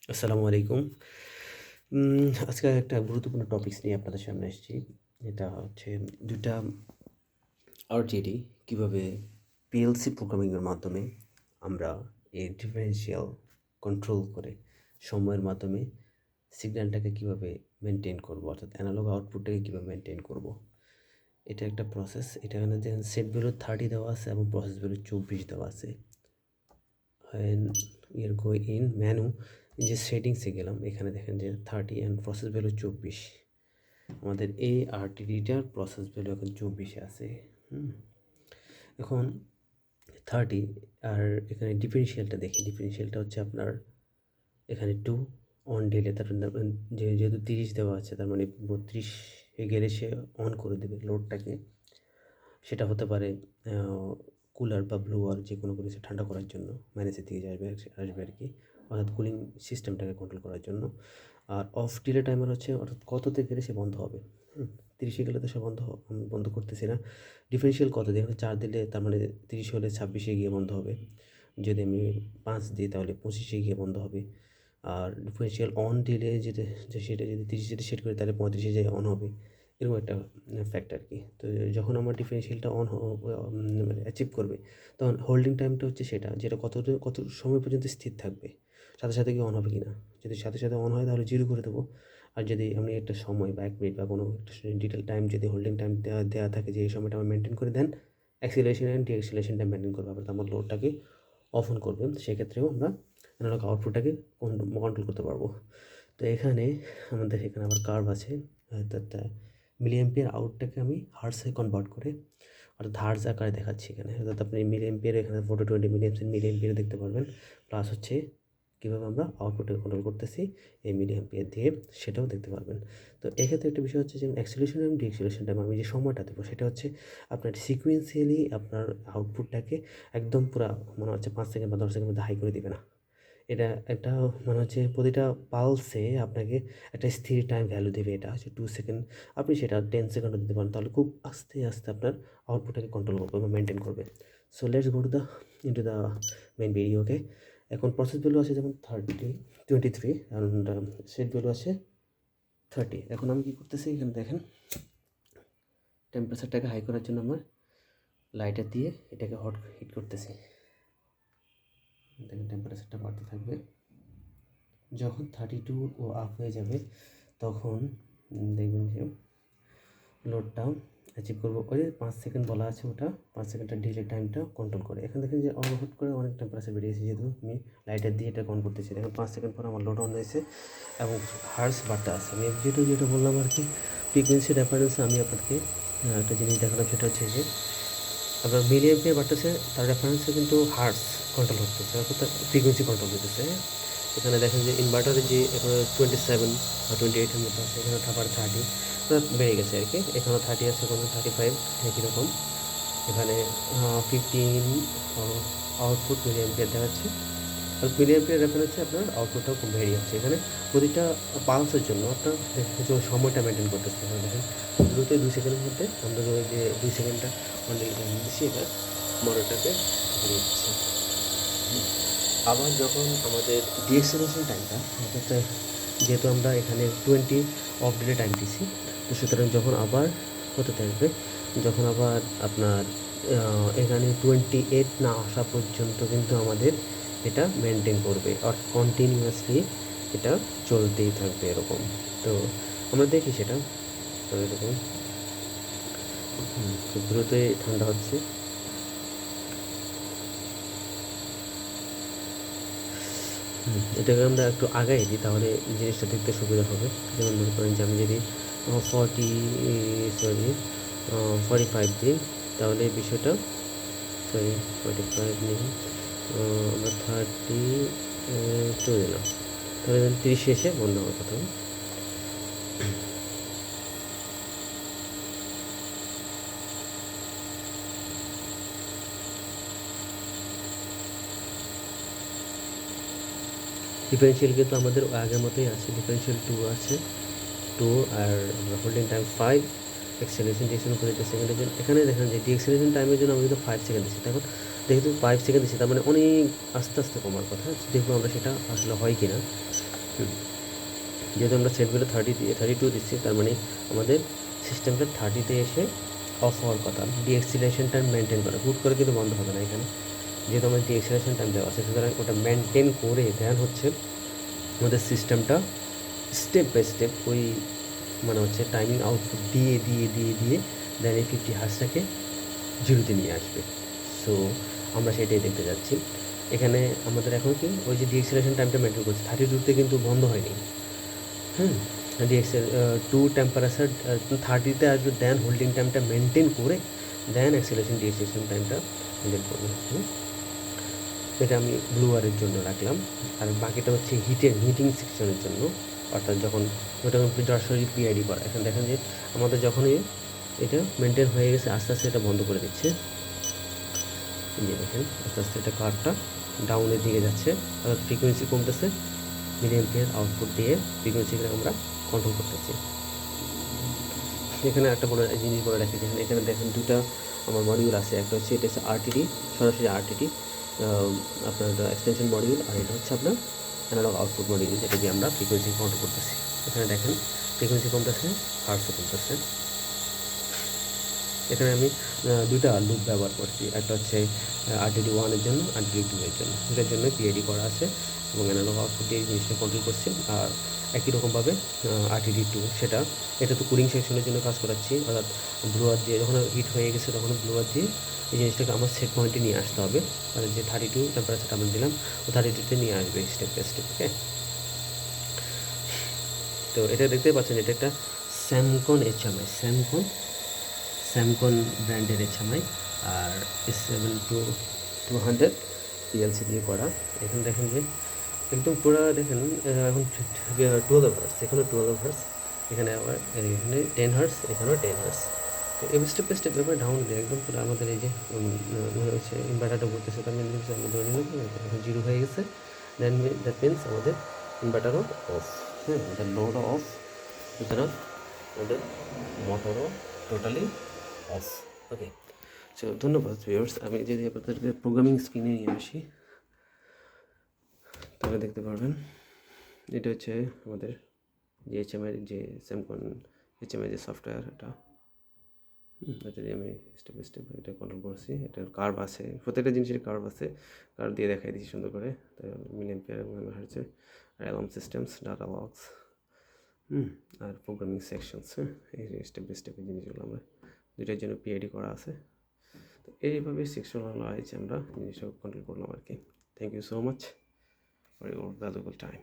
আসসালামু আলাইকুম। আজকে একটা গুরুত্বপূর্ণ টপিকস নিয়ে আপনাদের সামনে এসেছি। এটা হচ্ছে ২ টা আরটিডি কীভাবে পিএলসি প্রোগ্রামিংয়ের মাধ্যমে আমরা এই ডিফারেনশিয়াল কন্ট্রোল করে সময়ের মাধ্যমে সিগন্যালটাকে কীভাবে মেইনটেইন করব, অর্থাৎ অ্যানালগ আউটপুটটাকে কীভাবে মেইনটেইন করব। এটা একটা প্রসেস। এটা এখানে দেখেন সেট ভ্যালু 30 দেওয়া আছে এবং প্রসেস ভ্যালু 24 দেওয়া আছে। when we are going in menu, যে সেটিংসে গেলাম, এখানে দেখেন যে 30 অ্যান্ড প্রসেস ভ্যালু 24। আমাদের এই আরটিডিটার প্রসেস ভ্যালু এখন 24 আছে। এখন 30 আর এখানে ডিফারেনশিয়ালটা দেখি। ডিফারেনশিয়ালটা হচ্ছে আপনার এখানে 2 অন ডিলে, তার যেহেতু 30 দেওয়া আছে, তার মানে 32 এ গেলে সে অন করে দেবে লোডটাকে। সেটা হতে পারে কুলার বা ব্লোয়ার, যে কোনো কিছু ঠান্ডা করার জন্য ম্যানেজের থেকে আসবে আর কি, অর্থাৎ কুলিং সিস্টেমটাকে কন্ট্রোল করার জন্য। আর অফ ডিলে টাইমার হচ্ছে অর্থাৎ কততে গেলে সে বন্ধ হবে। 30-এ গেলে তো সে বন্ধ করতেছি না। ডিফারেনশিয়াল কত দিই, 4 দিলে তার মানে 30 হলে 26-এ গিয়ে বন্ধ হবে। যদি আমি 5 দিই তাহলে 25-এ গিয়ে বন্ধ হবে। আর ডিফারেনশিয়াল অন ডিলে সেটা যদি 30 যদি সেট করি তাহলে 35-এ যেয়ে অন হবে। এরকম একটা ফ্যাক্ট আর কি। তো যখন আমার ডিফারেনশিয়ালটা মানে অ্যাচিভ করবে, তখন হোল্ডিং টাইমটা হচ্ছে সেটা, যেটা কত সময় পর্যন্ত স্থির থাকবে, সাথে সাথে কি অন হবে কি না। যদি সাথে সাথে অন হয় তাহলে 0 করে দেবো। আর যদি আপনি একটা সময় বা 1 মিনিট বা কোনো একটা ডিটেল টাইম, যদি হোল্ডিং টাইম দেওয়া থাকে যে এই সময়টা আমার মেনটেন করে দেন, অ্যাক্সিলারেশন অ্যান্ড ডিঅ্যাক্সিলারেশনটা মেনটেন করবে, আবার আমার লোডটাকে অফ অন করবে। সেক্ষেত্রেও আমরা অ্যানালগ আউটপুটটাকে কন্ট্রোল করতে পারবো। তো এখানে আমাদের এখানে আবার কার্ভ আছে, অর্থাৎ মিলিঅ্যাম্পিয়ার আউটটাকে আমি হার্টসে কনভার্ট করে, অর্থাৎ হার্টজ আকারে দেখাচ্ছি এখানে। অর্থাৎ আপনি মিলিঅ্যাম্পিয়ার এখানে 420 মিলিঅ্যাম্পিয়ার দেখতে পারবেন। প্লাস হচ্ছে কীভাবে আমরা আউটপুটটাকে কন্ট্রোল করতেছি এই মিলিঅ্যাম্পিয়ার দিয়ে, সেটাও দেখতে পারবেন। তো এক্ষেত্রে একটা বিষয় হচ্ছে যে অ্যাক্সিলারেশন এবং ডিঅ্যাক্সিলারেশন টাইম আমি যে সময়টা দেবো, সেটা হচ্ছে আপনার সিকুয়েন্সিয়ালি আপনার আউটপুটটাকে একদম পুরা মনে হচ্ছে 5 সেকেন্ড বা 10 সেকেন্ডের মধ্যে হাই করে দিবে না। এটা একটা মানে হচ্ছে প্রতিটা পালসে আপনাকে একটা স্থির টাইম ভ্যালু দেবে। এটা হচ্ছে 2 সেকেন্ড। আপনি সেটা 10 সেকেন্ডও দিতে পারেন। তাহলে খুব আস্তে আস্তে আপনার আউটপুটটাকে কন্ট্রোল করবে বা মেনটেন করবে। So let's go to the into the main video. Okay, এখন প্রসেস ভ্যালু আছে যেমন 23 অ্যান্ড সেট ভ্যালু আছে 30। এখন আমি কী করতেছি, এখানে দেখেন টেম্পারেচারটাকে হাই করার জন্য আমার লাইটার দিয়ে এটাকে হিট করতেছি। দেখেন টেম্পারেচারটা বাড়তে থাকবে। যখন 32 ও আপ হয়ে যাবে, তখন দেখবেন যে লোডটা অ্যাচিভ করবো। ওই 5 সেকেন্ড বলা আছে, ওটা 5 সেকেন্ডটা ডিলে টাইমটা কন্ট্রোল করে। এখানে দেখেন যে হুট করে অনেক টেম্পারেচার বেরিয়েছে, যেহেতু আমি লাইটার দিয়ে এটা অন করতেছি। দেখেন 5 সেকেন্ড পর আমার লোড অন হয়েছে এবং হার্স বাড়তে আসছে। আমি যেটা বললাম আর কি, ফ্রিকোয়েন্সি রেফারেন্সে আমি আপনাদেরকে একটা জিনিস দেখালাম, সেটা হচ্ছে যে আপনার মিলিঅ্যাম্পিয়ার বাড়তেছে, তার রেফারেন্সে কিন্তু হার্স কন্ট্রোল হতেছে, অর্থাৎ ফ্রিকোয়েন্সি কন্ট্রোল হতেছে। এখানে দেখেন যে ইনভার্টারে যে এখানে 27 বা 28 এর মতো আছে, এখানে আবার 30 বেড়ে গেছে আর কি। এখানেও 30 আছে, কোনো 35 একই রকম। এখানে 15 আউটপুট মিলিঅ্যাম্পিয়ার দেখাচ্ছে। আর মিলিঅ্যাম্পিয়ার রেফারেন্সে আপনার আউটপুটটাও খুব ভেরি হচ্ছে। এখানে প্রতিটা পালসের জন্য আপনার সময়টা মেনটেন করতেছে। এখানে দেখেন দ্রুত 2 সেকেন্ডের মধ্যে আমরা যে 2 সেকেন্ডটা অলরেডি দিচ্ছি, এটা মোটরটাকে ঘুরিয়ে দিচ্ছে। আবার যখন আমাদের ডিএক্সেলেশন টাইমটা, অর্থাৎ যেহেতু আমরা এখানে 20 অফ ডিলে টাইম দিছি, তো সুতরাং যখন আবার হতে থাকবে, যখন আবার আপনার এখানে 28 না আসা পর্যন্ত কিন্তু আমাদের এটা মেনটেন করবে, আর কন্টিনিউয়াসলি এটা চলতেই থাকবে এরকম। তো আমরা দেখি সেটা। তো এরকম খুব দ্রুতই ঠান্ডা হচ্ছে। এটাকে আমরা একটু আগাই দিই, তাহলে জিনিসটা দেখতে সুবিধা হবে। যেমন মনে করেন যে আমি যদি 45 দিই, তাহলে বিষয়টা 45 নেই, আমরা 32 দিলাম, তাহলে 30 এসে বন্ধ হওয়ার কথা। ডিফারেন্সিয়াল কিন্তু আমাদের আগের মতোই আছে। ডিফারেন্সিয়াল 2 আছে, 2 আর আমরা হোল্ডিং টাইম 5, অ্যাক্সেলারেশন ডিএক্সেলেশন করে 8 সেকেন্ডের জন্য। এখানে দেখেন যে ডিএক্সেলেশন টাইমের জন্য আমি কিন্তু 5 সেকেন্ড দিচ্ছি। দেখুন যেহেতু 5 সেকেন্ড দিচ্ছি, তার মানে অনেক আস্তে আস্তে কমার কথা। দেখবো আমরা সেটা আসলে হয় কি না। যেহেতু আমরা সেট ভ্যালু 32 দিচ্ছি, তার মানে আমাদের সিস্টেমটা 30-তে এসে অফ হওয়ার কথা। ডিএক্সিলেশন টাইম মেনটেন করে, হুট করে কিন্তু বন্ধ হবে না এখানে, যেহেতু আমাদের ডিএক্সিলেশন টাইম দেওয়া আছে, সুতরাং ওটা মেনটেন করে দেন হচ্ছে আমাদের সিস্টেমটা স্টেপ বাই স্টেপ ওই মানে হচ্ছে টাইমিং আউটপুট দিয়ে দিয়ে দিয়ে দিয়ে দেন এই 50 হার্সটাকে জিরোতে নিয়ে আসবে। সো আমরা সেটাই দেখতে যাচ্ছি। এখানে আমাদের এখন কি ওই যে ডিএক্সিলেশন টাইমটা মেনটেন করছে 32-তে কিন্তু বন্ধ হয়নি। ডিএক্সেল টু টেম্পারেচার 30-তে আসবে, দেন হোল্ডিং টাইমটা মেনটেন করে দেন অ্যাক্সিলেশন ডিএক্সিলেশন টাইমটা মেনটেন করবে। এটা আমি ব্লু ওয়ারের জন্য রাখলাম, আর বাকিটা হচ্ছে হিটিং সেকশনের জন্য, অর্থাৎ যখন ওটা সরাসরি পিআইডি করা। এখন দেখেন যে আমাদের যখনই এটা মেনটেন হয়ে গেছে আস্তে আস্তে এটা বন্ধ করে দিচ্ছে। এই যে দেখেন আস্তে আস্তে এটা কার্ভটা ডাউনের দিকে যাচ্ছে, অর্থাৎ ফ্রিকোয়েন্সি কমতেছে, মিলিঅ্যাম্পিয়ার আউটপুট দিয়ে ফ্রিকোয়েন্সিকে আমরা কন্ট্রোল করতেছি। এখানে একটা জিনিস বলে রাখি, দেখেন এখানে দেখেন দুটা আমার মডিউল আছে, একটা হচ্ছে এটা হচ্ছে আরটিডি, সরাসরি আরটিডি আপনার এক্সটেনশন মডিউল, আর এটা হচ্ছে আপনার অ্যানালগ আউটপুট মডিউল, যেটা দিয়ে আমরা ফ্রিকোয়েন্সি কন্ট্রোল করতেছি। এখানে দেখেন ফ্রিকোয়েন্সি কমতেছে, হার্টসও কমতেছে। এখানে আমি দুইটা লুপ ব্যবহার করছি, একটা হচ্ছে আরটিডি 1-এর জন্য, আরটিডি 2-এর জন্য, দুটার জন্য পিআইডি করা আছে এবং অ্যানালগ আউটপুট দিয়ে এই জিনিসটা কন্ট্রোল করছি। আর একই রকমভাবে আরটিডি 2 এটা তো কুলিং সেকশনের জন্য কাজ করাচ্ছি, অর্থাৎ ব্লোয়ার দিয়ে যখন হিট হয়ে গেছে তখন ব্লোয়ার দিয়ে এই জিনিসটাকে আমার সেট পয়েন্টে নিয়ে আসতে হবে, মানে যে 32 টেম্পারেচারটা আমরা দিলাম ও 32-তে নিয়ে আসবে স্টেপ বাই স্টেপ। ওকে, তো এটা দেখতেই পাচ্ছেন, এটা একটা স্যামকন এইচএমআই, স্যামকন ব্র্যান্ডের এইচএমআই, আর S7-200 পিএলসি দিয়ে করা। এখানে দেখেন যে একদম পুরো দেখেন এখন 12 হার্স, এখানে 12 হার্স, এখানে আবার এখানে 10 হার্স, এখানেও 10 হার্স। তো এই স্টেপ বাই স্টেপ এবার ডাউন দিয়ে একদম পুরো আমাদের এই যে মনে হচ্ছে ইনভার্টারটা ঘুরতেছে, তার মানে আমরা ধরে নিলাম এখন জিরো হয়ে গেছে, দেন দ্যাট মিনস আমাদের ইনভার্টারও অফ। হ্যাঁ, আমাদের লোডও অফ, সুতরাং আমাদের মোটরও টোটালি অফ। ওকে, সো ধন্যবাদ ভিউয়ার্স। আমি যদি আপনাদেরকে প্রোগ্রামিং স্ক্রিনে নিয়ে আসি তাহলে দেখতে পারবেন এটা হচ্ছে আমাদের যে এইচএমআই, যে স্যামকন এইচএমআই যে সফটওয়্যার, এটা দিয়ে আমি স্টেপ বাই স্টেপ এটা কন্ট্রোল করছি। এটার কার্ভ আছে, প্রত্যেকটা জিনিসের কার্ভ আছে, কার্ভ দিয়ে দেখাই দিচ্ছি সুন্দর করে। মিলিঅ্যাম্পিয়ার এবং হচ্ছে অ্যালার্ম সিস্টেমস, ডাটা লগস, আর প্রোগ্রামিং সেকশনস। এই স্টেপ বাই স্টেপ এই জিনিসগুলো আমরা দুইটার জন্য পিআইডি করা আছে। তো এইভাবে সেকশন ওয়াইজ আমরা জিনিসটা কন্ট্রোল করলাম আর কি। Thank you so much for your valuable time.